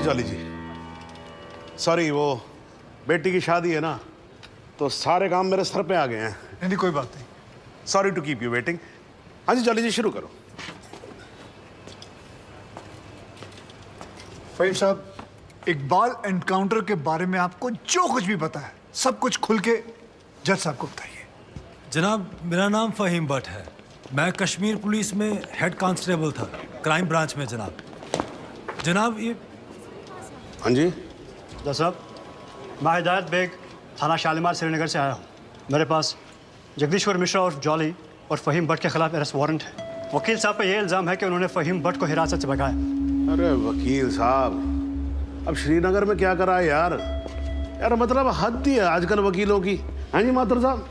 जी jolly जी, sorry, वो बेटी की शादी है ना, तो सारे काम मेरे सर पे आ गए हैं। नहीं कोई बात नहीं। Sorry to keep you waiting. हाँ जी जॉली जी, शुरू करो। फहीम साहब, इकबाल एनकाउंटर के बारे में आपको जो कुछ भी पता है सब कुछ खुल के जज साहब को बताइए। जनाब, मेरा नाम फ़हीम भट्ट है। मैं कश्मीर पुलिस में हेड कांस्टेबल था, क्राइम ब्रांच में। जनाब ये हाँ जी जज साहब, मैं हिदायत बेग थाना शालीमार श्रीनगर से आया हूँ। मेरे पास जगदीश्वर मिश्रा और जॉली और फ़हीम भट्ट के खिलाफ अरेस्ट वारंट है। वकील साहब पे ये इल्ज़ाम है कि उन्होंने फ़हीम भट्ट को हिरासत से भगाया। अरे वकील साहब, अब श्रीनगर में क्या करा है यार? यार मतलब हद ही है आजकल वकीलों की। हाँ जी माथुर साहब।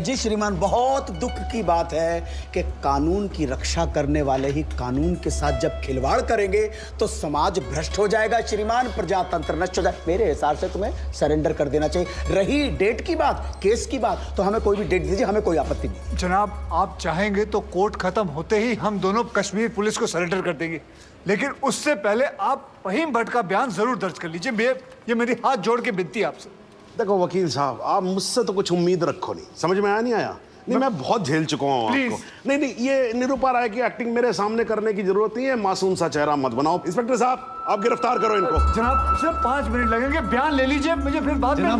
जी श्रीमान, बहुत दुख की बात है कि कानून की रक्षा करने वाले ही कानून के साथ जब खिलवाड़ करेंगे तो समाज भ्रष्ट हो जाएगा श्रीमान, प्रजातंत्र नष्ट हो जाए। मेरे हिसाब से तुम्हें सरेंडर कर देना चाहिए। रही डेट की बात, केस की बात, तो हमें कोई भी डेट दीजिए, हमें कोई आपत्ति नहीं। जनाब, आप चाहेंगे तो कोर्ट खत्म होते ही हम दोनों कश्मीर पुलिस को सरेंडर कर देंगे, लेकिन उससे पहले आप फ़हीम भट्ट का बयान जरूर दर्ज कर लीजिए। ये मेरी हाथ जोड़ के विनती है आपसे। देखो वकील साहब, आप मुझसे तो कुछ उम्मीद रखो नहीं, समझ में आया नहीं आया? नहीं, मैं बहुत झेल चुका हूँ आपको। नहीं, ये निरूपा राय की एक्टिंग मेरे सामने करने की जरूरत नहीं है। मासूम सा चेहरा मत बनाओ। इंस्पेक्टर साहब, आप गिरफ्तार करो इनको। जनाब सिर्फ 5 मिनट लगेंगे, बयान ले लीजिए, मुझे फिर बाद में चलो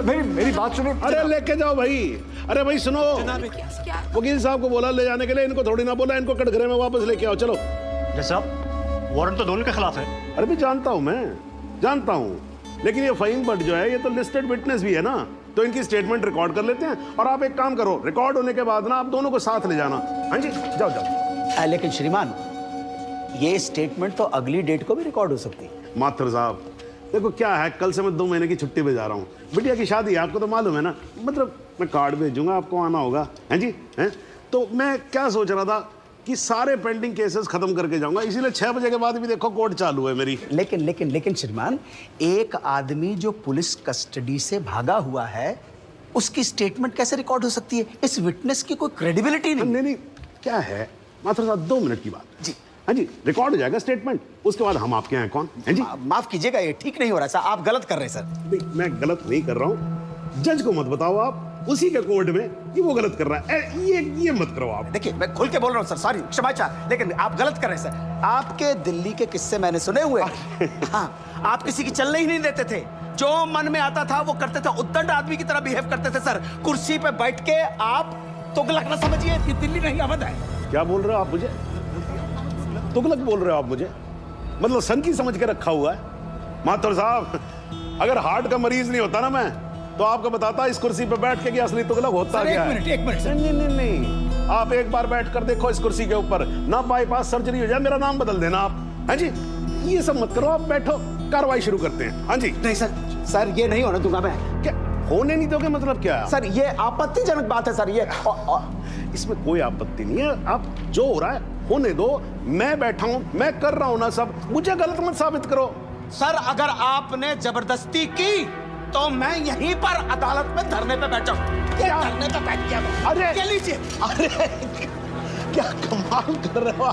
मेरी बात सुनो। अरे लेके जाओ भाई। अरे भाई सुनो, वकील साहब को बोला ले जाने के लिए, इनको थोड़ी ना बोला इनको कटघरे में वापस लेके आओ। चलो। जज साहब, वारंट तो दोनों के खिलाफ है। अरे भी जानता हूँ, मैं जानता हूँ, लेकिन ये फ़हीम भट्ट जो है ये तो लिस्टेड विटनेस भी है ना, तो इनकी स्टेटमेंट रिकॉर्ड कर लेते हैं। और आप एक काम करो, रिकॉर्ड होने के बाद ना आप दोनों को साथ ले जाना। हाँ जी जाओ जाओ। लेकिन श्रीमान, ये स्टेटमेंट तो अगली डेट को भी रिकॉर्ड हो सकती है। माथुर साहब देखो क्या है, कल से मैं 2 महीने की छुट्टी पे जा रहा हूँ। बिटिया की शादी है, आपको तो मालूम है ना, मतलब मैं कार्ड भेजूंगा, आपको आना होगा। हैं जी हैं। तो मैं क्या सोच रहा था कि सारे पेंडिंग केसेस खत्म करके जाऊंगा, इसीलिए 6 बजे के बाद भी देखो कोर्ट चालू है मेरी। लेकिन श्रीमान, एक आदमी जो पुलिस कस्टडी से भागा हुआ है उसकी स्टेटमेंट कैसे रिकॉर्ड हो सकती है? इस विटनेस की कोई क्रेडिबिलिटी नहीं। नहीं, क्या है माथुर साहब, 2 मिनट की बात जी। हाँ जी, रिकॉर्ड हो जाएगा स्टेटमेंट, उसके बाद हम आपके हैं कौन? हैं जी। माफ कीजिएगा, ये ठीक नहीं हो रहा सर, आप गलत कर रहे हैं सर। नहीं, मैं गलत नहीं कर रहा हूँ, जज को मत बताओ आप, उसी के कोर्ट में कि वो गलत कर रहा है। ये मत करो आप। देखिए, मैं खुल के बोल रहा हूँ सर, सॉरी, क्षमा चाह, लेकिन आप गलत कर रहे हैं सर। आपके दिल्ली के किस्से मैंने सुने हुए। हाँ, आप किसी की चलने ही नहीं देते थे, जो मन में आता था वो करते थे, उद्दंड आदमी की तरह बिहेव करते थे सर। कुर्सी पे बैठ के आप तुगलक ना समझिए, ये दिल्ली नहीं अवध है। क्या बोल रहे हो आप मुझे? तुगलक बोल रहे हो आप मुझे? मतलब सन की समझ के रखा हुआ है? माथुर साहब, अगर हार्ट का मरीज नहीं होता ना मैं, तो आपको बताता इस कुर्सी पे बैठ के कि असली तुगलक होता क्या है। एक मिनट सर। नहीं, आप एक बार बैठ कर देखो इस कुर्सी के ऊपर, ना बाईपास सर्जरी हो जाए, मेरा नाम बदल देना आप। हाँ जी, ये सब मत करो, आप बैठो, कार्रवाई शुरू करते हैं। हाँ जी। नहीं सर, ये नहीं होने दूंगा मैं। क्या होने नहीं दोगे? मतलब क्या सर, ये आपत्तिजनक बात है सर। ये इसमें कोई आपत्ति नहीं है, आप जो हो रहा है होने दो। मैं बैठा हूं, मैं कर रहा हूं ना सब, मुझे गलत मत साबित करो। सर, अगर आपने जबरदस्ती की तो मैं यहीं पर अदालत में धरने पे बैठा हूं। क्या धरने पे बैठ गया मैं? अरे लीजिए। अरे क्या कमाल कर रहे हो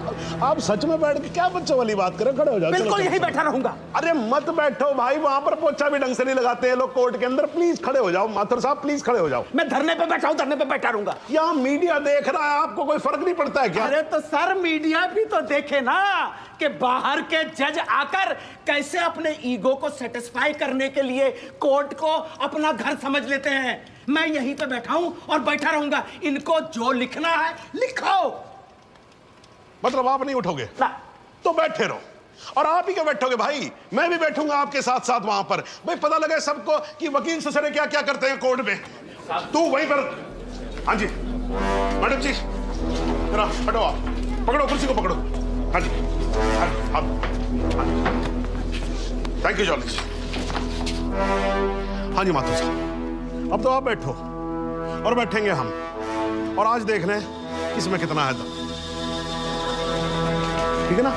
आप सच में बैठ के क्या बच्चों वाली बात कर रहे हो? खड़े हो जाओ। बिल्कुल यहीं बैठा रहूंगा। अरे मत बैठो भाई, वहां पर पोछा भी ढंग से नहीं लगाते हैं लोग कोर्ट के अंदर। प्लीज खड़े हो जाओ माथुर साहब, प्लीज खड़े हो जाओ। मैं धरने पे बैठा हूं, धरने पे बैठा रहूंगा। यहाँ मीडिया देख रहा है, आपको कोई फर्क नहीं पड़ता है क्या? अरे तो सर, मीडिया भी तो देखे ना कि बाहर के जज आकर कैसे अपने ईगो को सेटिस्फाई करने के लिए कोर्ट को अपना घर समझ लेते हैं। मैं यहीं पे बैठा हूं और बैठा रहूंगा। इनको जो लिखना है लिखो। मतलब आप नहीं उठोगे ना। तो बैठे रहो, और आप ही क्या बैठोगे भाई, मैं भी बैठूंगा आपके साथ साथ वहां पर। भाई पता लगे सबको कि वकील ससुरे क्या क्या करते हैं कोर्ट में। तू वहीं पर। हाँ जी मैडम जी, जरा हटो, आप पकड़ो कुर्सी को, पकड़ो। हाँ जी, थैंक यू जॉली। हाँ जी माथुर साहब, अब तो आप बैठो और बैठेंगे हम, और आज देख लें इसमें कितना है दम। ठीक है ना?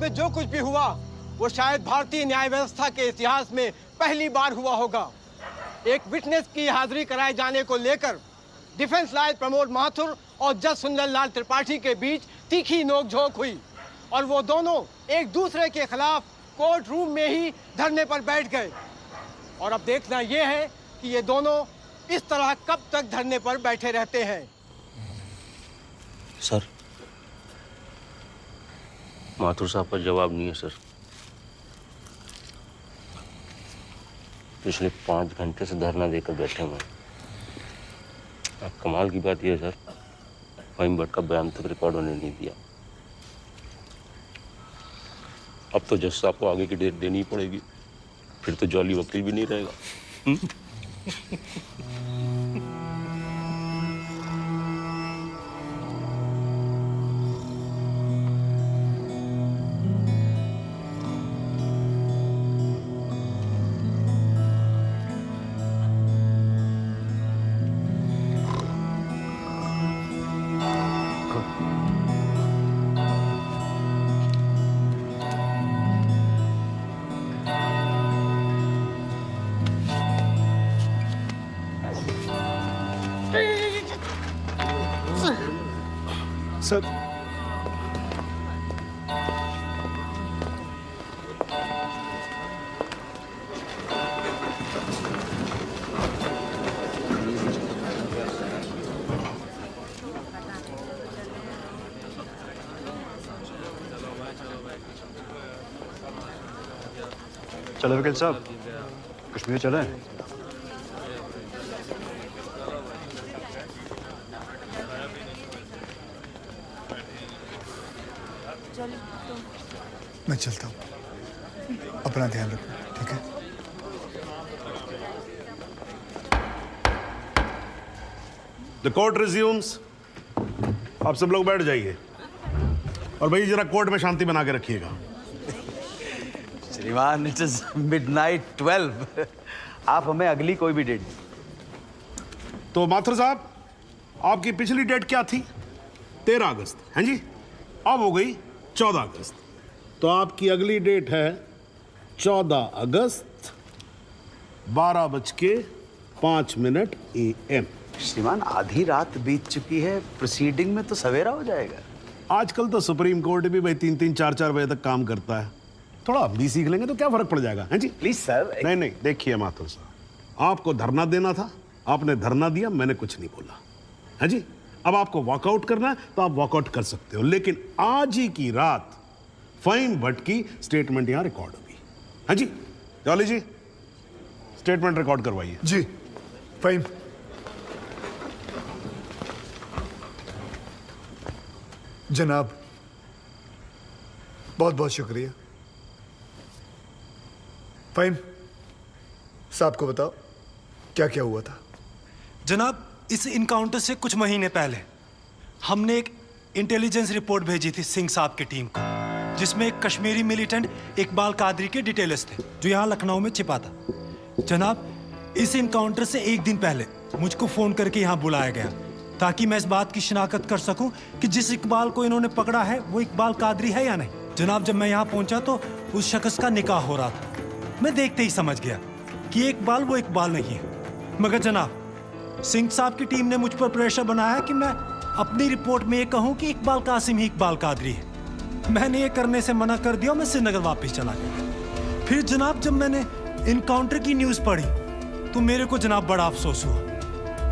में जो कुछ भी हुआ वो शायद भारतीय न्याय व्यवस्था के इतिहास में पहली बार हुआ होगा। एक विटनेस की हाजिरी कराए जाने को लेकर डिफेंस लॉयर प्रमोद माथुर और जज सुंदर लाल त्रिपाठी के बीच तीखी नोकझोंक हुई और वो दोनों एक दूसरे के खिलाफ कोर्ट रूम में ही धरने पर बैठ गए। और अब देखना ये है कि ये दोनों इस तरह कब तक धरने पर बैठे रहते हैं। सर, माथुर साहब का जवाब नहीं है सर। पिछले 5 घंटे से धरना देकर बैठे हुए हैं। अब कमाल की बात यह है सर, फहीम भट्ट का बयान तक रिकॉर्ड होने नहीं दिया। अब तो जज साहब को आगे की डेट देनी ही पड़ेगी, फिर तो जॉली वकील भी नहीं रहेगा। सर, चलो वकील साहब, कश्मीर चलें। मैं चलता हूँ, अपना ध्यान रखना, ठीक है? The court resumes. आप सब लोग बैठ जाइए और भाई जरा कोर्ट में शांति बना के रखिएगा। श्रीमान, इट इज मिडनाइट 12। आप हमें अगली कोई भी डेट दीजिए। तो माथुर साहब, आपकी पिछली डेट क्या थी? 13 अगस्त, हैं जी? अब हो गई 14 अगस्त। तो आपकी अगली डेट है 14 अगस्त 12:05 AM। श्रीमान, आधी रात बीत चुकी है, प्रोसीडिंग में तो सवेरा हो जाएगा। आजकल तो सुप्रीम कोर्ट भी भाई 3-3, 4-4 बजे तक काम करता है। थोड़ा आप भी सीख लेंगे तो क्या फर्क पड़ जाएगा, हैं जी? Please sir. नहीं, देखिए माथुर साहब, आपको धरना देना था, आपने धरना दिया, मैंने कुछ नहीं बोला, है जी? अब आपको वॉकआउट करना है तो आप वॉकआउट कर सकते हो, लेकिन आज ही की रात फहीम भट्ट की स्टेटमेंट यहां रिकॉर्ड होगी, है जी? जॉली जी, स्टेटमेंट रिकॉर्ड करवाइए। जी, फहीम। जनाब, बहुत बहुत शुक्रिया। फहीम साहब को बताओ क्या क्या हुआ था। जनाब, इस इनकाउंटर से कुछ महीने पहले हमने एक इंटेलिजेंस रिपोर्ट भेजी थी सिंह साहब की टीम को, जिसमें एक कश्मीरी मिलिटेंट इकबाल कादरी के डिटेल्स थे जो यहाँ लखनऊ में छिपा था। जनाब, इस इनकाउंटर से एक दिन पहले मुझको फ़ोन करके यहाँ बुलाया गया ताकि मैं इस बात की शिनाख्त कर सकूं कि जिस इकबाल को इन्होंने पकड़ा है वो इकबाल कादरी है या नहीं। जनाब, जब मैं यहाँ पहुँचा तो उस शख्स का निकाह हो रहा था। मैं देखते ही समझ गया कि ये इकबाल वो इकबाल नहीं है। मगर जनाब, सिंह साहब की टीम ने मुझ पर प्रेशर बनाया कि मैं अपनी रिपोर्ट में ये कहूँ कि इकबाल कासिम ही इकबाल कादरी है। मैंने ये करने से मना कर दिया और मैं श्रीनगर वापस चला गया। फिर जनाब, जब मैंने इनकाउंटर की न्यूज़ पढ़ी तो मेरे को जनाब बड़ा अफसोस हुआ।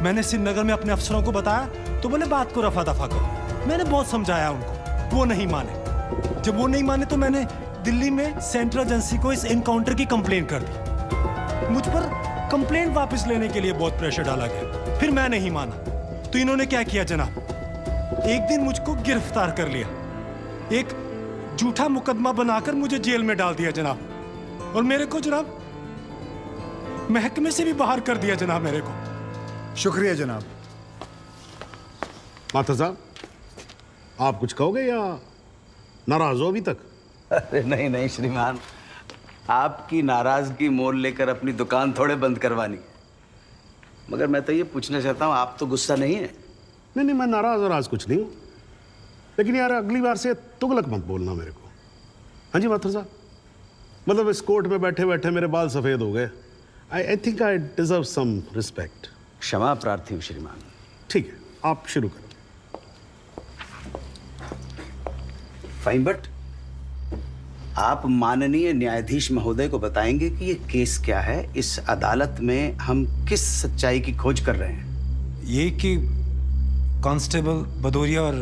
मैंने श्रीनगर में अपने अफसरों को बताया तो बोले बात को रफा दफा करो। मैंने बहुत समझाया उनको, वो नहीं माने। जब वो नहीं माने तो मैंने दिल्ली में सेंट्रल एजेंसी को इस इनकाउंटर की कंप्लेंट कर दी। मुझ पर कंप्लेंट वापस लेने के लिए बहुत प्रेशर डाला गया। फिर मैं नहीं माना तो इन्होंने क्या किया जनाब, एक दिन मुझको गिरफ्तार कर लिया, एक झूठा मुकदमा बनाकर मुझे जेल में डाल दिया जनाब, और मेरे को जनाब महकमे से भी बाहर कर दिया जनाब मेरे को। शुक्रिया जनाब। माथुर साहब, आप कुछ कहोगे या नाराज हो अभी तक? अरे नहीं नहीं श्रीमान, आपकी नाराजगी मोल लेकर अपनी दुकान थोड़े बंद करवानी है। मगर मैं तो ये पूछना चाहता हूँ, आप तो गुस्सा नहीं है? नहीं, मैं नाराज और आज कुछ नहीं हूं, लेकिन यार अगली बार से तुगलक मत बोलना मेरे को, हाँ जी माथुर साहब, मतलब इस कोर्ट में बैठे बैठे मेरे बाल सफेद हो गए। I think I deserve some respect. क्षमा प्रार्थी हूँ श्रीमान। ठीक है, आप शुरू करो। फाइन भट्ट, आप माननीय न्यायाधीश महोदय को बताएंगे कि ये केस क्या है, इस अदालत में हम किस सच्चाई की खोज कर रहे हैं। ये कि कांस्टेबल भदौरिया और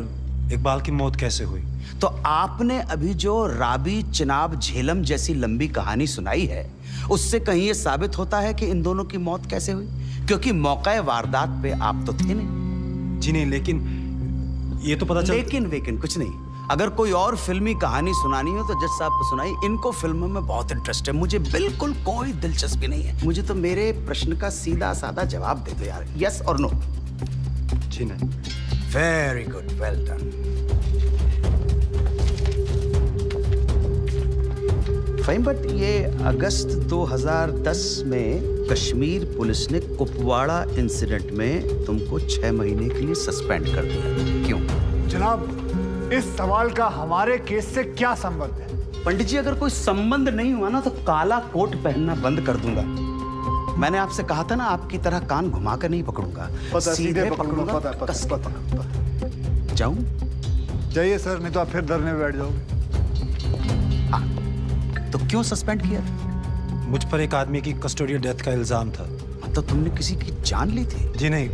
इकबाल की मौत कैसे हुई। तो आपने अभी जो राबी चिनाब झेलम जैसी लंबी कहानी सुनाई है, उससे कहीं ये साबित होता है कि इन दोनों की मौत कैसे हुई? क्योंकि मौके वारदात पे आप तो थे नहीं। जी नहीं, लेकिन ये तो पता चल। लेकिन वेकिन कुछ नहीं। अगर कोई और फिल्मी कहानी सुनानी हो तो जज साहब को सुनाई। इनको फिल्मों में बहुत इंटरेस्ट है, मुझे बिल्कुल कोई दिलचस्पी नहीं है। मुझे तो मेरे प्रश्न का सीधा साधा जवाब दे दो यार, यस और नो। जी नहीं। Very good, well done. Fine, but ये अगस्त 2010 में कश्मीर पुलिस ने कुपवाड़ा इंसिडेंट में तुमको 6 महीने के लिए सस्पेंड कर दिया, क्यों? जनाब, इस सवाल का हमारे केस से क्या संबंध है? पंडित जी, अगर कोई संबंध नहीं हुआ ना तो काला कोट पहनना बंद कर दूंगा। मैंने आपसे कहा था ना, आपकी तरह कान घुमा कर नहीं पकड़ूंगा, सीधे पकड़ूंगा, कस के पकड़ूंगा। जाऊं? जाइए सर, नहीं तो आप फिर धरने में बैठ जाओगे। तो क्यों सस्पेंड किया? मुझ पर एक आदमी की कस्टोडियल डेथ का इल्जाम था। तो तुमने किसी की जान ली थी? जी नहीं,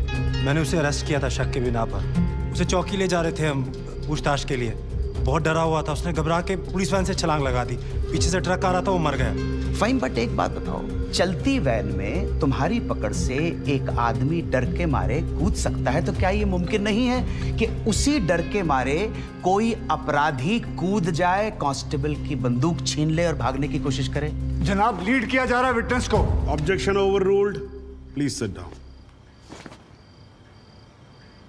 मैंने उसे अरेस्ट किया था शक के बिना पर। उसे चौकी ले जा रहे थे हम पूछताछ के लिए। बहुत डरा हुआ था, उसने घबरा के पुलिस वैन से छलांग लगा दी। पीछे से ट्रक आ रहा था, वो मर गया। फाइन, बट एक बात बताओ, चलती वैन में तुम्हारी पकड़ से एक आदमी डर के मारे कूद सकता है, तो क्या ये मुमकिन नहीं है कि उसी डर के मारे कोई अपराधी कूद जाए, कांस्टेबल की बंदूक छीन ले और भागने की कोशिश करे? जनाब, लीड किया जा रहा है विटनेस को। Objection overruled, please sit down.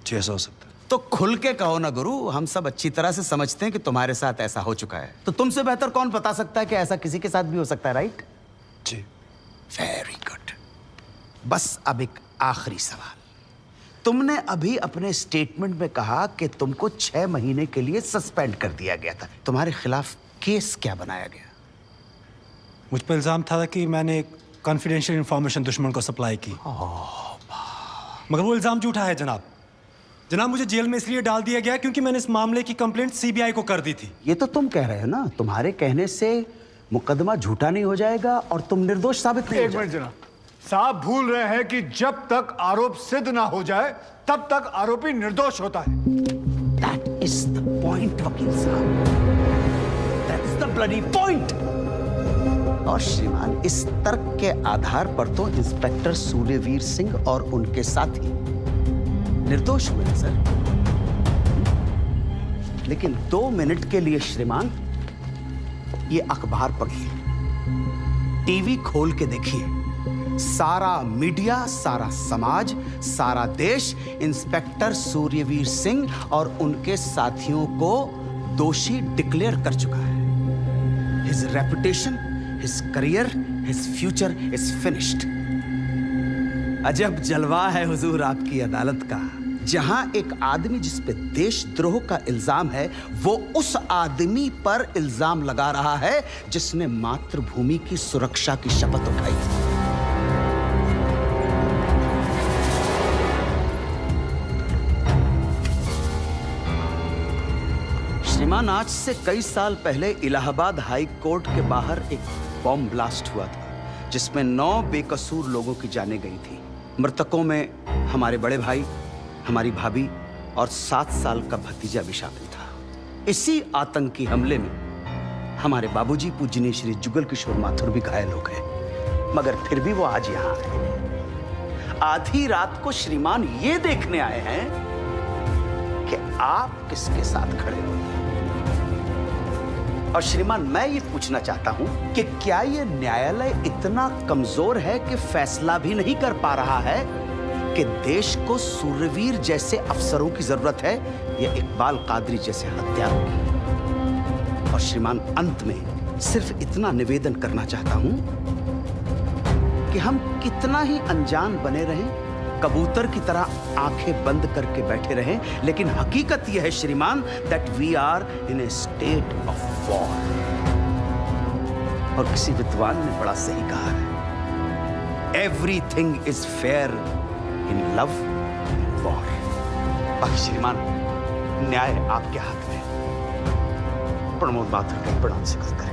जी, ऐसा हो सकता है। तो खुल के कहो ना गुरु, हम सब अच्छी तरह से समझते हैं कि तुम्हारे साथ ऐसा हो चुका है। तो तुमसे बेहतर कौन बता सकता है कि ऐसा किसी के साथ भी हो सकता है, राइट? जी। Very good. बस अब एक आखिरी सवाल। तुमने अभी अपने स्टेटमेंट में कहा कि तुमको 6 महीने के लिए सस्पेंड कर दिया गया था। तुम्हारे खिलाफ केस क्या बनाया गया? मुझ पर इल्जाम था कि मैंने एक कॉन्फिडेंशियल इंफॉर्मेशन दुश्मन को सप्लाई की। मगर वो इल्जाम झूठा है जनाब। जनाब, मुझे जेल में इसलिए डाल दिया गया क्योंकि मैंने इस मामले की कंप्लेंट सीबीआई को कर दी थी। ये तो तुम कह रहे हो ना, तुम्हारे कहने से मुकदमा झूठा नहीं हो जाएगा और तुम निर्दोष साबित नहीं हो एक मिनट जाओगे। जनाब, साहब भूल रहे हैं कि जब तक आरोप सिद्ध ना हो जाए तब तक आरोपी निर्दोष होता है। That is the point, वकील साहब। That's the bloody point। और श्रीमान, इस तर्क के आधार पर तो इंस्पेक्टर सूर्यवीर सिंह और उनके साथी निर्दोष हुए हैं सर। लेकिन 2 मिनट के लिए श्रीमान ये अखबार पढ़िए, टीवी खोल के देखिए। सारा मीडिया, सारा समाज, सारा देश इंस्पेक्टर सूर्यवीर सिंह और उनके साथियों को दोषी डिक्लेयर कर चुका है। His reputation, his career, his future is finished. अजब जलवा है हुजूर आपकी अदालत का, जहां एक आदमी जिस पे देशद्रोह का इल्जाम है वो उस आदमी पर इल्जाम लगा रहा है जिसने मातृभूमि की सुरक्षा की शपथ उठाई। श्रीमान, आज से कई साल पहले इलाहाबाद हाई कोर्ट के बाहर एक बॉम्ब ब्लास्ट हुआ था जिसमें 9 बेकसूर लोगों की जानें गई थी। मृतकों में हमारे बड़े भाई, हमारी भाभी और 7 साल का भतीजा भी शामिल था। इसी आतंकी हमले में हमारे बाबूजी पूजनीय श्री जुगल किशोर माथुर भी घायल हो गए, मगर फिर भी वो आज यहाँ आए हैं। आधी रात को श्रीमान ये देखने आए हैं कि आप किसके साथ खड़े हो। और श्रीमान, मैं ये पूछना चाहता हूं कि क्या ये न्यायालय इतना कमजोर है कि फैसला भी नहीं कर पा रहा है कि देश को सूर्यवीर जैसे अफसरों की जरूरत है या इकबाल कादरी जैसे हत्यारों की? और श्रीमान, अंत में सिर्फ इतना निवेदन करना चाहता हूं कि हम कितना ही अनजान बने रहें, कबूतर की तरह आंखें बंद करके बैठे रहें, लेकिन हकीकत यह है श्रीमान that we are in a state of war. और किसी विद्वान ने बड़ा सही कहा है, everything is fair in love and war. बाकी श्रीमान, न्याय आपके हाथ में है। प्रमोद माथुर का प्रणाम स्वीकार करें।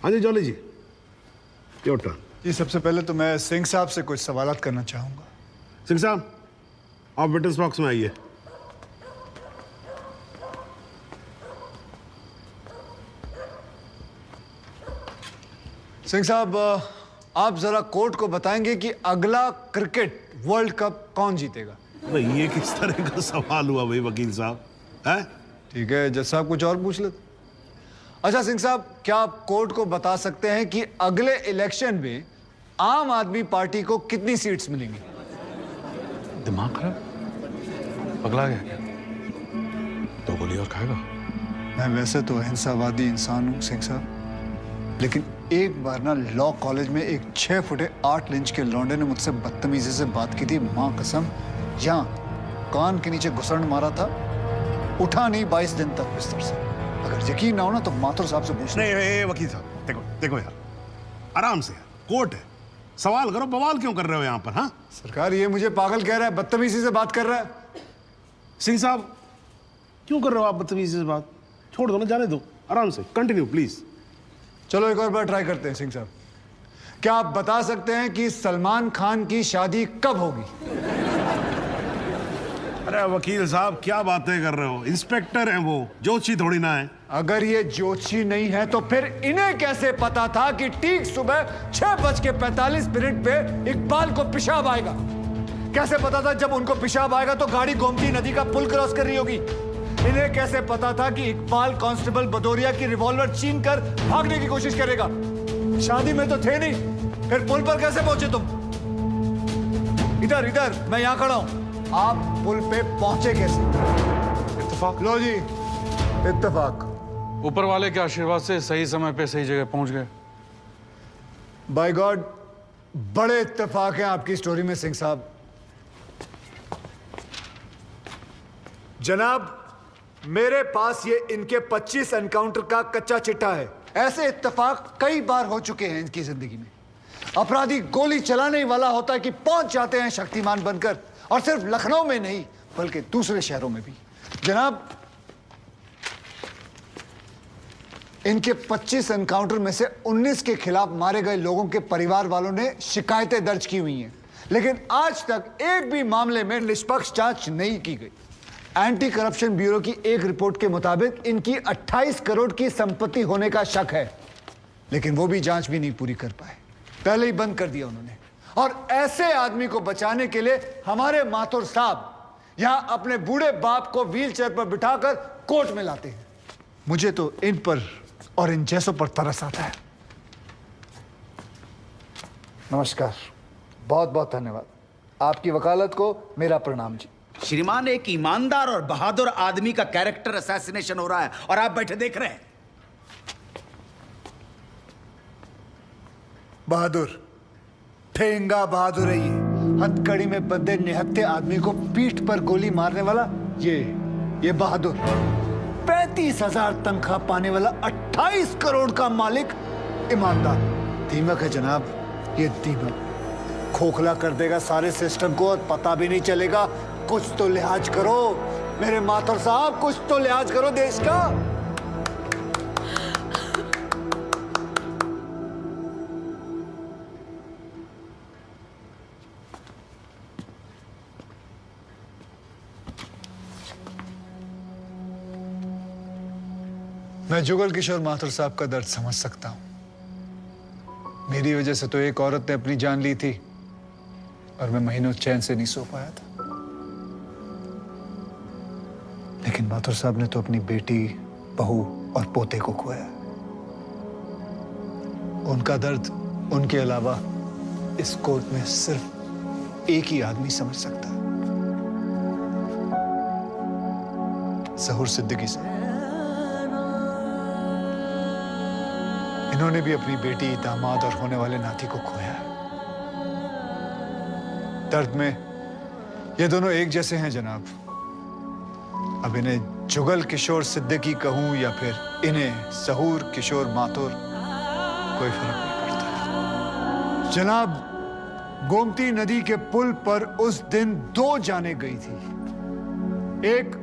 हाँ जी जॉली जी, योर टर्न। जी सबसे पहले तो मैं सिंह साहब से कुछ सवालात करना चाहूंगा। सिंह साहब, आप विटनेस बॉक्स में आइए। सिंह साहब, आप जरा कोर्ट को बताएंगे कि अगला क्रिकेट वर्ल्ड कप कौन जीतेगा? भाई ये किस तरह का सवाल हुआ भाई वकील साहब? है ठीक है, जज साहब कुछ और पूछ लेते। अच्छा सिंह साहब, क्या आप कोर्ट को बता सकते हैं कि अगले इलेक्शन में आम आदमी पार्टी को कितनी सीट्स मिलेंगी? दिमाग खराब, पगला गया क्या? 2 गोली और खाएगा? मैं वैसे तो अहिंसावादी इंसान हूँ सिंह साहब, लेकिन एक बार ना लॉ कॉलेज में एक 6 फुटे 8 इंच के लौंडे ने मुझसे बदतमीजी से बात की थी। माँ कसम, यहाँ कान के नीचे घुसड़ मारा था, उठा नहीं 22 दिन तक बिस्तर से। अगर यकीन ना हो ना तो माथुर साहब से पूछ नहीं वकील साहब, देखो देखो यार, आराम से यार, कोर्ट है, सवाल करो, बवाल क्यों कर रहे हो यहाँ पर? हाँ सरकार, ये मुझे पागल कह रहा है, बदतमीजी से बात कर रहा है। सिंह साहब, क्यों कर रहे हो आप बदतमीजी से बात? छोड़ दो ना, जाने दो, आराम से कंटिन्यू प्लीज। चलो एक और बार ट्राई करते हैं। सिंह साहब, क्या आप बता सकते हैं कि सलमान खान की शादी कब होगी? अरे वकील साहब, क्या बातें कर रहे हो? इंस्पेक्टर हैं वो, जोशी थोड़ी ना है। अगर ये जोशी नहीं है तो फिर इन्हें कैसे पता था कि ठीक सुबह 6:45 पे इकबाल को पेशाब आएगा? कैसे पता था जब उनको पेशाब आएगा तो गाड़ी गोमती नदी का पुल क्रॉस कर रही होगी? इन्हें कैसे पता था कि इकबाल कांस्टेबल भदौरिया की रिवॉल्वर छीन कर भागने की कोशिश करेगा? शादी में तो थे नहीं, फिर पुल पर कैसे पहुंचे तुम? इधर मैं यहां खड़ा हूं, आप पुल पे पहुंचे कैसे? इत्तेफाक। लो जी, इत्तेफाक। ऊपर वाले के आशीर्वाद से सही समय पे सही जगह पहुंच गए। बाय गॉड, बड़े इत्तेफाक हैं आपकी स्टोरी में सिंह साहब। जनाब, मेरे पास ये इनके 25 एनकाउंटर का कच्चा चिट्ठा है। ऐसे इत्तेफाक कई बार हो चुके हैं इनकी जिंदगी में। अपराधी गोली चलाने वाला होता है कि पहुंच जाते हैं शक्तिमान बनकर, और सिर्फ लखनऊ में नहीं बल्कि दूसरे शहरों में भी। जनाब, इनके 25 एनकाउंटर में से 19 के खिलाफ मारे गए लोगों के परिवार वालों ने शिकायतें दर्ज की हुई हैं, लेकिन आज तक एक भी मामले में निष्पक्ष जांच नहीं की गई। एंटी करप्शन ब्यूरो की एक रिपोर्ट के मुताबिक इनकी 28 करोड़ की संपत्ति होने का शक है, लेकिन वो भी जांच भी नहीं पूरी कर पाए, पहले ही बंद कर दिया उन्होंने। और ऐसे आदमी को बचाने के लिए हमारे माथुर साहब यहां अपने बूढ़े बाप को व्हीलचेयर पर बिठाकर कोर्ट में लाते हैं। मुझे तो इन पर और इन जैसों पर तरस आता है। नमस्कार, बहुत बहुत धन्यवाद। आपकी वकालत को मेरा प्रणाम जी। श्रीमान, एक ईमानदार और बहादुर आदमी का कैरेक्टर असैसिनेशन हो रहा है और आप बैठे देख रहे हैं। बहादुर, ठेंगा बहादुर है ये। हथकड़ी में बंधे निहत्थे आदमी को पीठ पर गोली मारने वाला ये बहादुर। 35,000 तनख्वाह पाने वाला 28 करोड़ का मालिक ईमानदार। दीमक है जनाब, ये दीमक खोखला कर देगा सारे सिस्टम को और पता भी नहीं चलेगा। कुछ तो लिहाज करो मेरे माथुर साहब, कुछ तो लिहाज करो देश का। मैं जुगल किशोर माथुर साहब का दर्द समझ सकता हूं। मेरी वजह से तो एक औरत ने अपनी जान ली थी और मैं महीनों चैन से नहीं सो पाया था। लेकिन माथुर साहब ने तो अपनी बेटी, बहू और पोते को खोया। उनका दर्द उनके अलावा इस कोर्ट में सिर्फ एक ही आदमी समझ सकता है, ज़हूर सिद्दीकी साहब। इन्होंने भी अपनी बेटी, दामाद और होने वाले नाती को खोया है। दर्द में ये दोनों एक जैसे हैं जनाब। अब इन्हें जुगल किशोर सिद्दीकी कहूं या फिर इन्हें सहूर किशोर माथुर, कोई फर्क नहीं पड़ता। जनाब, गोमती नदी के पुल पर उस दिन 2 जानें गई थी। एक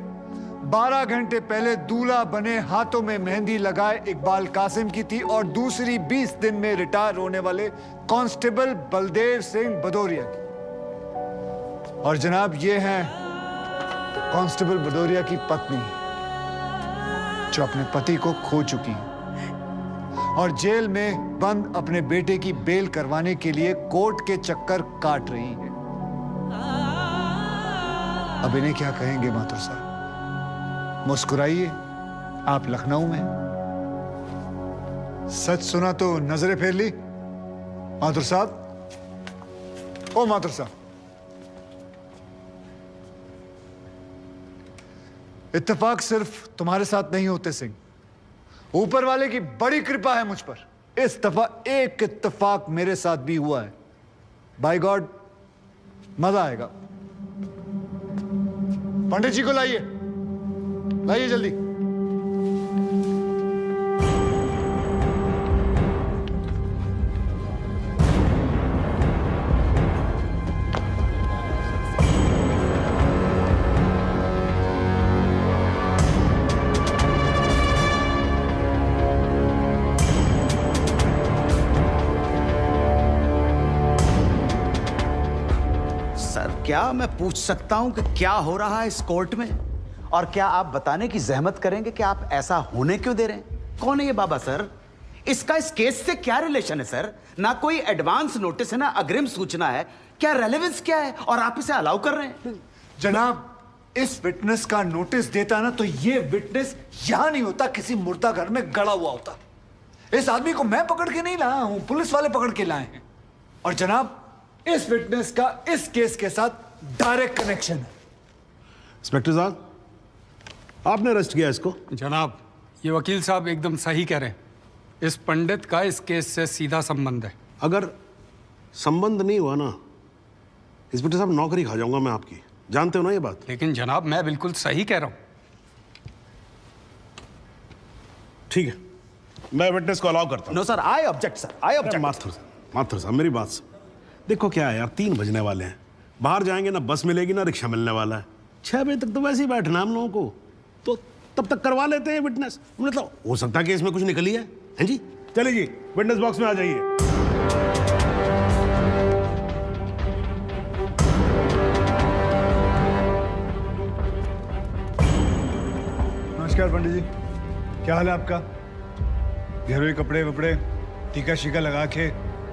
12 घंटे पहले दूल्हा बने, हाथों में मेहंदी लगाए इकबाल कासिम की थी, और दूसरी 20 दिन में रिटायर होने वाले कांस्टेबल बलदेव सिंह भदौरिया की। और जनाब, ये हैं कांस्टेबल भदौरिया की पत्नी, जो अपने पति को खो चुकी है और जेल में बंद अपने बेटे की बेल करवाने के लिए कोर्ट के चक्कर काट रही है। अब इन्हें क्या कहेंगे माथुर साहब? मुस्कुराइए, आप लखनऊ में। सच सुना तो नजरें फेर ली। माथुर साहब, ओ माथुर साहब, इत्तेफाक सिर्फ तुम्हारे साथ नहीं होते सिंह, ऊपर वाले की बड़ी कृपा है मुझ पर। इस दफा एक इत्तेफाक मेरे साथ भी हुआ है। बाय गॉड, मजा आएगा। पंडित जी को लाइए, लाइए जल्दी। क्या मैं पूछ सकता हूं कि क्या हो रहा है इस कोर्ट में? और क्या आप बताने की जहमत करेंगे कि आप ऐसा होने क्यों दे रहे हैं? कौन है ये बाबा सर? इसका इस केस से क्या रिलेशन है सर? ना कोई एडवांस नोटिस है, ना अग्रिम सूचना है। क्या रेलेवेंस क्या है और आप इसे अलाउ कर रहे हैं? जनाब, इस विटनेस का नोटिस देता ना तो ये विटनेस यहां नहीं होता, किसी मुर्दा घर में गड़ा हुआ होता। इस आदमी को मैं पकड़ के नहीं लाया हूं, पुलिस वाले पकड़ के लाए हैं। और जनाब, इस विटनेस का इस केस के साथ डायरेक्ट कनेक्शन है। इंस्पेक्टर साहब, आपने अरेस्ट किया इसको? जनाब, ये वकील साहब एकदम सही कह रहे हैं। इस पंडित का इस केस से सीधा संबंध है। अगर संबंध नहीं हुआ ना, इंस्पेक्टर साहब, नौकरी खा जाऊंगा मैं आपकी। जानते हो ना ये बात? लेकिन जनाब, मैं बिल्कुल सही कह रहा हूं। ठीक है, मैं विटनेस को अलाउ करता हूं। No sir, I object sir, I object. Mathur साहब, मेरी बात सुन। देखो क्या है यार, 3 बजने वाले हैं, बाहर जाएंगे ना बस मिलेगी ना रिक्शा मिलने वाला है। 6 बजे तक तो वैसे ही बैठना हम लोगों को, तो तब तक करवा लेते हैं विटनेस। मतलब हो सकता है कि इसमें कुछ निकली है। हैं जी? चलिए जी, विटनेस बॉक्स में आ जाइए। नमस्कार पंडित जी, क्या हाल है आपका? घरेलू कपड़े वपड़े टीका शीका लगा के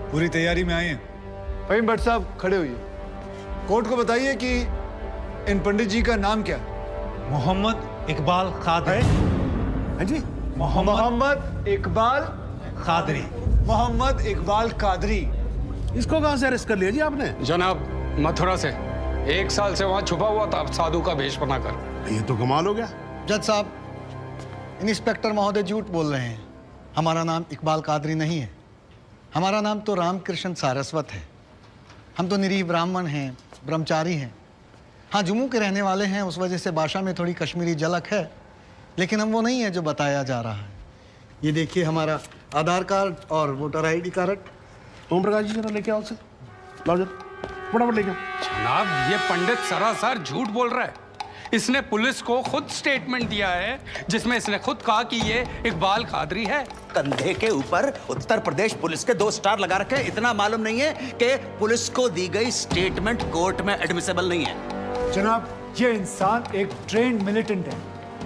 पूरी तैयारी में आए हैं। फहीम भट्ट साहब, खड़े होइए। कोर्ट को बताइए कि इन पंडित जी का नाम क्या है? मोहम्मद इकबाल कादरी। हैं जी? मोहम्मद इकबाल कादरी। मोहम्मद इकबाल कादरी। इसको कहां से अरेस्ट कर लिया जी आपने? जनाब, मथुरा से 1 साल से वहां छुपा हुआ था, साधु का भेष बनाकर। ये तो कमाल हो गया। जज साहब, इंस्पेक्टर महोदय झूठ बोल रहे हैं। हमारा नाम इकबाल कादरी नहीं है, हमारा नाम तो रामकृष्ण सारस्वत है। हम तो निरीह ब्राह्मण हैं, ब्रह्मचारी हैं। हाँ, जम्मू के रहने वाले हैं, उस वजह से भाषा में थोड़ी कश्मीरी झलक है, लेकिन हम वो नहीं है जो बताया जा रहा है। ये देखिए हमारा आधार कार्ड और voter ID card. Om Prakash ji, जरा लेके आओ उसे। लाओ जरा, फटाफट लेके आओ। जनाब, ये पंडित सरासर झूठ बोल रहा है। इसने पुलिस को खुद स्टेटमेंट दिया है, जिसमें इसने खुद कहा कि ये इकबाल कादरी है। कंधे के ऊपर उत्तर प्रदेश पुलिस के 2 स्टार लगा रखे हैं। इतना मालूम नहीं है कि पुलिस को दी गई स्टेटमेंट कोर्ट में एडमिसेबल नहीं है। जनाब, ये इंसान एक ट्रेन्ड मिलिटेंट है।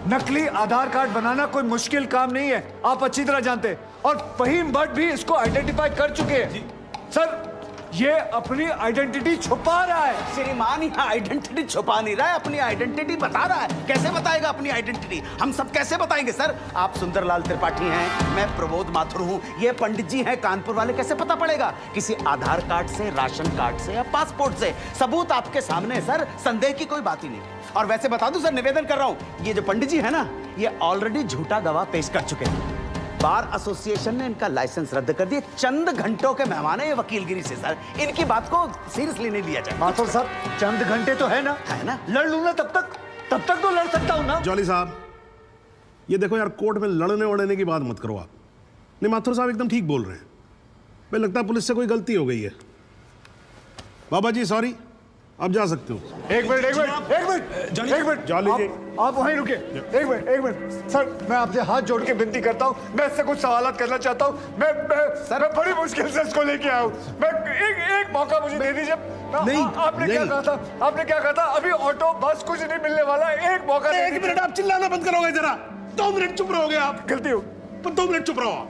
नकली आधार कार्ड बनाना कोई मुश्किल काम नहीं है, आप अच्छी तरह जानते हैं। और फहीम भट्ट भी इसको आइडेंटिफाई कर चुके हैं। सर, ये अपनी आइडेंटिटी छुपा रहा है। श्रीमान, यहाँ आइडेंटिटी छुपा नहीं रहा है, अपनी आइडेंटिटी बता रहा है। कैसे बताएगा अपनी आइडेंटिटी? हम सब कैसे बताएंगे सर? आप सुंदरलाल त्रिपाठी हैं, मैं प्रबोध माथुर हूँ, ये पंडित जी हैं कानपुर वाले, कैसे पता पड़ेगा? किसी आधार कार्ड से, राशन कार्ड से या पासपोर्ट से। सबूत आपके सामने है सर, संदेह की कोई बात ही नहीं। और वैसे बता दूं सर, निवेदन कर रहा हूँ, ये जो पंडित जी है ना, ये ऑलरेडी झूठा गवाह पेश कर चुके हैं। बार एसोसिएशन ने इनका लाइसेंस रद्द कर दिया। चंद घंटों के मेहमान है ये वकीलगिरी से सर, इनकी बात को सीरियसली नहीं लिया जाए। माथुर साहब चंद घंटे तो है ना लड़ लूं ना तब तक तो लड़ सकता हूं ना। जॉली साहब ये देखो यार, कोर्ट में लड़ने वड़ने की बात मत करो आप। नहीं माथुर साहब एकदम ठीक बोल रहे हैं। मुझे लगता है पुलिस से कोई गलती हो गई है। बाबा जी सॉरी, आप जा सकते हो। एक मिनट जॉली जी, आप वहीं रुके। एक मिनट सर, मैं आपसे हाथ जोड़ के विनती करता हूँ, मैं इससे कुछ सवालात करना चाहता हूँ। मैं बड़ी मुश्किल से इसको लेके आया हूँ। मैं एक मौका मुझे दे दीजिए। नहीं, आपने क्या कहा था? अभी ऑटो बस कुछ नहीं मिलने वाला। एक मौका। एक मिनट आप चिल्लाना बंद करोगे जरा? 2 मिनट चुप रहोगे आप? गलती हो, 2 मिनट चुप रहो आप।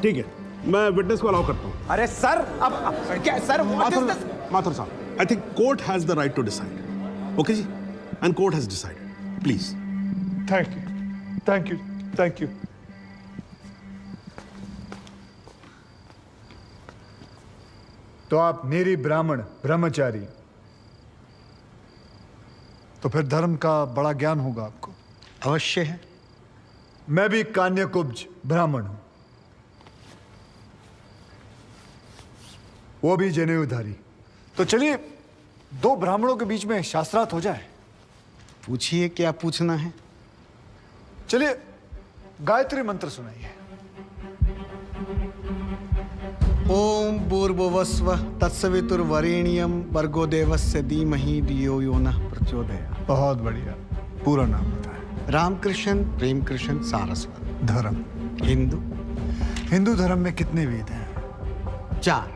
ठीक है, मैं विटनेस को अलाउ करता हूं। अरे सर अब क्या सर? माथुर साहब, I think court has the right to decide. Okay जी, and court has decided. Please. Thank you. तो आप मेरी ब्राह्मण ब्रह्मचारी, तो फिर धर्म का बड़ा ज्ञान होगा आपको। अवश्य है। मैं भी कान्यकुब्ज ब्राह्मण हूं, वो भी जनेऊधारी। तो चलिए 2 ब्राह्मणों के बीच में शास्त्रार्थ हो जाए। पूछिए क्या पूछना है। चलिए गायत्री मंत्र सुनाइए। ओम भूर्भुवस्वः तत्सवितुर्वरेण्यं भर्गो देवस्य धीमहि धियो यो नः प्रचोदयात्। बहुत बढ़िया, पूरा नाम बताएं। रामकृष्ण प्रेमकृष्ण सारस्वत। धर्म हिंदू धर्म में कितने वेद हैं? 4।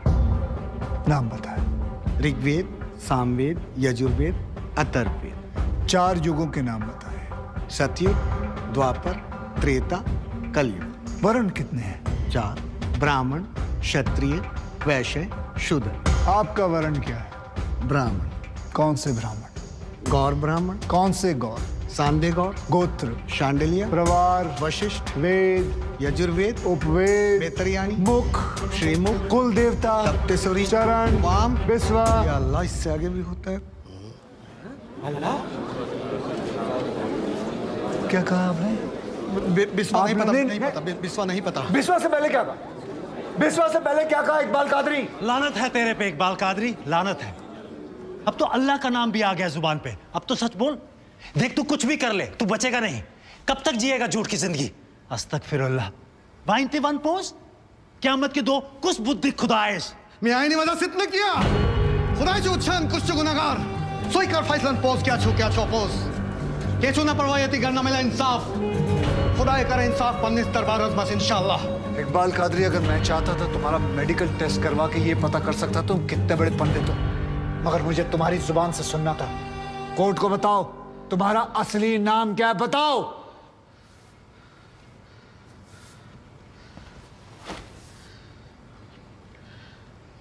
नाम बताएं। ऋग्वेद, सामवेद, यजुर्वेद, अथर्ववेद। 4 युगों के नाम बताएं। सतयुग, द्वापर, त्रेता, कलयुग। वर्ण कितने हैं? 4। ब्राह्मण, क्षत्रिय, वैश्य, शूद्र। आपका वर्ण क्या है? ब्राह्मण। कौन से ब्राह्मण? गौर ब्राह्मण। कौन से गौर? सांदे गौर। गोत्र? शांडिल्य, प्रवार, वशिष्ठ, वेद, यजुर्वेद, उपवेद, बेतरियाणी, मुख, श्रीमुख, कुल देवता, सप्तसुरी, चरण, वाम, विश्वा। या अल्लाह, इससे आगे भी होता है। क्या कहा आपने? बिस्वा नहीं पता, आपने- नहीं पता, बिस्वा नहीं पता। विश्वा से पहले क्या कहा? विश्वा से पहले क्या कहा इकबाल कादरी? लानत है तेरे पे इकबाल कादरी, लानत है। अब तो अल्लाह का नाम भी आ गया जुबान पे। अब तो सच बोल। देख तू कुछ भी कर ले, तू बचेगा नहीं। कब तक जिएगा झूठ की जिंदगी? अस्तगफिरुल्लाह। वाइनते वन पोज क़यामत के 2 कुछ बुद्धि खुदाइश। मैं आईने वाला सिद्ध किया। खुदा जो उच्छान कुछ जो गुनाहगार सोई कर फैसलन पोज क्या छू क्या चौपोज के चुना परवायती करना मिला इंसाफ। खुदा करे इंसाफ पन्नीस दरबार बस इंशाल्लाह। इकबाल कादरी, अगर मैं चाहता था तुम्हारा मेडिकल टेस्ट करवा के ये पता कर सकता तुम कितने बड़े पंडित हो, मगर मुझे तुम्हारी जुबान से सुनना था। कोर्ट को बताओ तुम्हारा असली नाम क्या है, बताओ।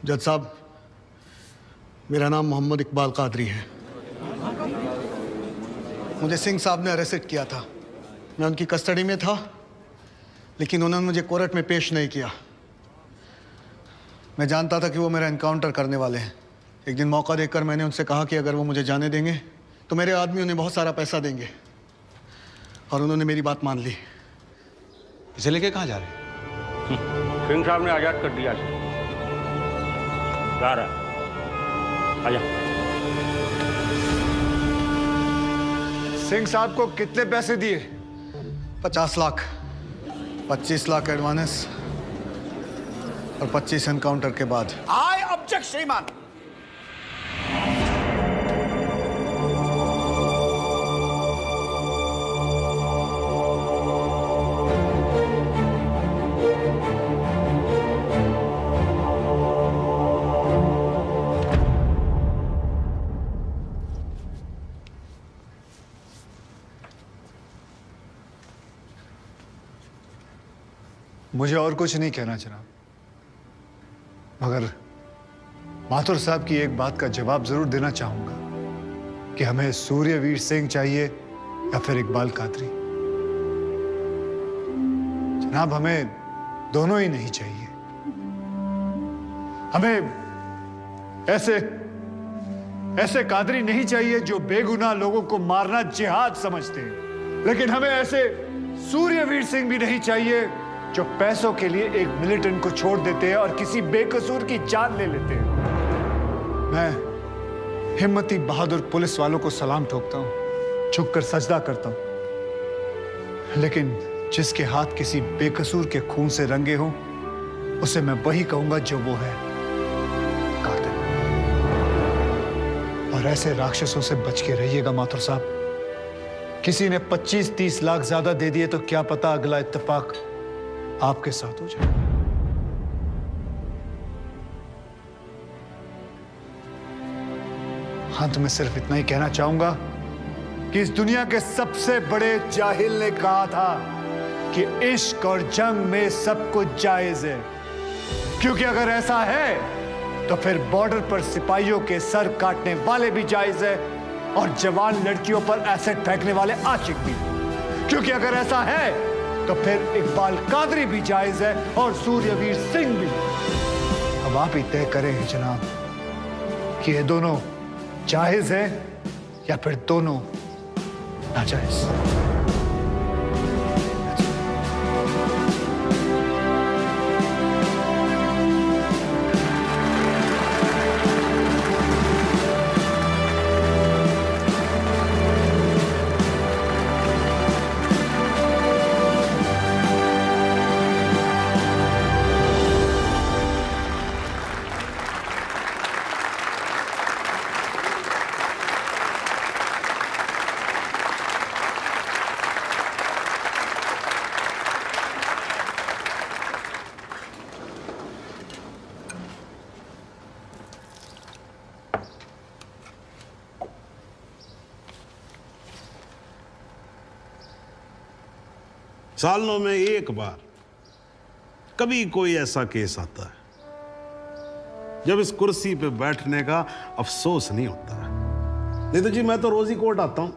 जज साहब, मेरा नाम मोहम्मद इकबाल कादरी है। मुझे सिंह साहब ने अरेस्ट किया था। मैं उनकी कस्टडी में था, लेकिन उन्होंने मुझे कोर्ट में पेश नहीं किया। मैं जानता था कि वो मेरा एनकाउंटर करने वाले हैं। एक दिन मौका देखकर मैंने उनसे कहा कि अगर वो मुझे जाने देंगे तो मेरे आदमी उन्हें बहुत सारा पैसा देंगे, और उन्होंने मेरी बात मान ली। इसे लेके कहाँ जा रहे हैं? सिंह साहब ने आजाद कर दिया। जा रहा आजा। सिंह साहब को कितने पैसे दिए? 50 लाख, 25 लाख एडवांस और 25 एनकाउंटर के बाद। आई ऑब्जेक्ट श्रीमान। मुझे और कुछ नहीं कहना जनाब, मगर माथुर साहब की एक बात का जवाब जरूर देना चाहूंगा कि हमें सूर्यवीर सिंह चाहिए या फिर इकबाल कादरी। जनाब, हमें दोनों ही नहीं चाहिए। हमें ऐसे कादरी नहीं चाहिए जो बेगुनाह लोगों को मारना जिहाद समझते हैं, लेकिन हमें ऐसे सूर्यवीर सिंह भी नहीं चाहिए जो पैसों के लिए एक मिलिटेंट को छोड़ देते हैं और किसी बेकसूर की जान ले लेते हैं। मैं हिम्मती बहादुर पुलिस वालों को सलाम ठोकता हूं, झुककर सजदा करता हूं, लेकिन जिसके हाथ किसी बेकसूर के खून से रंगे हों उसे मैं वही कहूंगा जो वो है, कातिल। और ऐसे राक्षसों से बच के रहिएगा माथुर साहब। किसी ने 25-30 लाख ज्यादा दे दिए तो क्या पता अगला इत्तेफाक आपके साथ हो जाए। अंत में सिर्फ इतना ही कहना चाहूंगा कि इस दुनिया के सबसे बड़े जाहिल ने कहा था कि इश्क और जंग में सब कुछ जायज है, क्योंकि अगर ऐसा है तो फिर बॉर्डर पर सिपाहियों के सर काटने वाले भी जायज है और जवान लड़कियों पर एसिड फेंकने वाले आशिक भी, क्योंकि अगर ऐसा है तो फिर इकबाल कादरी भी जायज है और सूर्यवीर सिंह भी। अब आप ही तय करें जनाब कि ये दोनों जायज है या फिर दोनों नाजायज। सालों में एक बार कभी कोई ऐसा केस आता है जब इस कुर्सी पे बैठने का अफसोस नहीं होता है। नहीं तो जी मैं तो रोज ही कोर्ट आता हूं,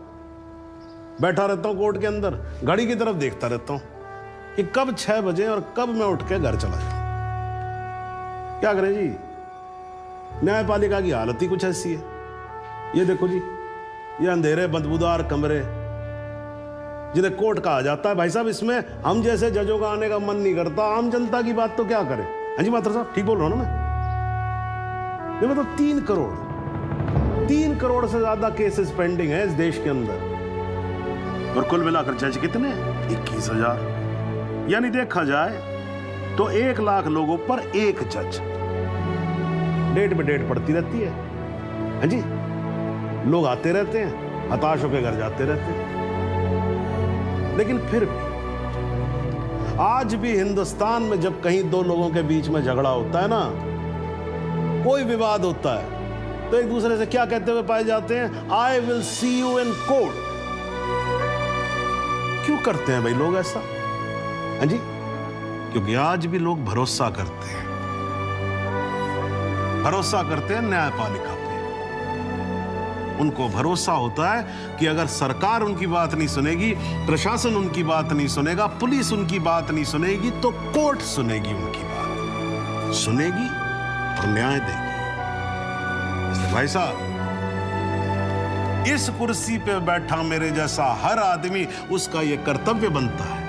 बैठा रहता हूं कोर्ट के अंदर, घड़ी की तरफ देखता रहता हूं कि कब 6 बजे और कब मैं उठ के घर चला जाऊं। क्या करें जी, न्यायपालिका की हालत ही कुछ ऐसी है। ये देखो जी, ये अंधेरे बदबूदार कमरे जिन्हें कोर्ट कहा जाता है। भाई साहब, इसमें हम जैसे जजों का आने का मन नहीं करता। आम जनता की बात तो क्या करें। हाँ जी मात्र साहब, ठीक बोल रहा हूं ना मैं? मतलब 3 करोड़ से ज्यादा केसेस पेंडिंग है इस देश के अंदर, और कुल मिलाकर जज कितने? 21,000। यानी देखा जाए तो 1 लाख लोगों पर एक जज। डेट पे डेट पड़ती रहती है। हाँ जी, लोग आते रहते हैं, हताश होकर घर जाते रहते हैं। लेकिन फिर भी आज भी हिंदुस्तान में जब कहीं 2 लोगों के बीच में झगड़ा होता है ना, कोई विवाद होता है, तो एक दूसरे से क्या कहते हुए पाए जाते हैं? I will see you in court. क्यों करते हैं भाई लोग ऐसा? हाँ जी, क्योंकि आज भी लोग भरोसा करते हैं, न्यायपालिका पे। उनको भरोसा होता है कि अगर सरकार उनकी बात नहीं सुनेगी, प्रशासन उनकी बात नहीं सुनेगा, पुलिस उनकी बात नहीं सुनेगी, तो कोर्ट सुनेगी उनकी बात, सुनेगी और न्याय देगी। इसलिए भाई साहब, इस कुर्सी पे बैठा मेरे जैसा हर आदमी, उसका यह कर्तव्य बनता है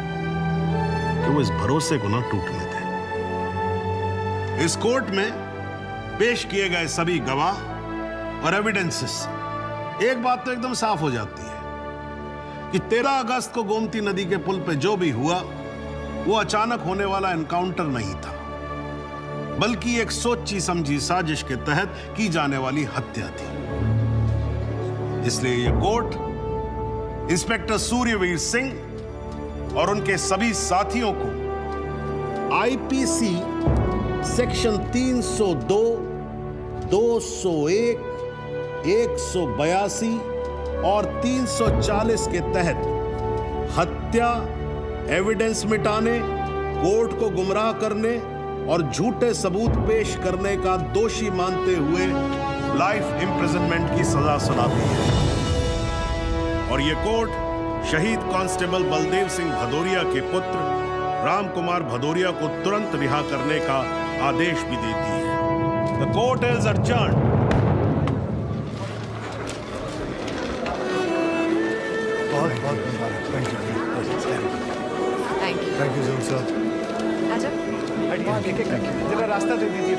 कि वो इस भरोसे को ना टूटने दे। इस कोर्ट में पेश किए गए सभी गवाह और एविडेंसेस, एक बात तो एकदम साफ हो जाती है कि 13 अगस्त को गोमती नदी के पुल पे जो भी हुआ वो अचानक होने वाला एनकाउंटर नहीं था, बल्कि एक सोची समझी साजिश के तहत की जाने वाली हत्या थी। इसलिए यह कोर्ट इंस्पेक्टर सूर्यवीर सिंह और उनके सभी साथियों को आईपीसी सेक्शन 302, 201, 182 और 340 के तहत हत्या, एविडेंस मिटाने, कोर्ट को गुमराह करने और झूठे सबूत पेश करने का दोषी मानते हुए लाइफ इम्प्रिजनमेंट की सजा सुनाती है। और यह कोर्ट शहीद कांस्टेबल बलदेव सिंह भदौरिया के पुत्र राम कुमार भदौरिया को तुरंत रिहा करने का आदेश भी देती है। The court is adjourned. बहुत बहुत धन्यवाद। Thank you thank you sir. आजा जरा रास्ता दे दीजिए।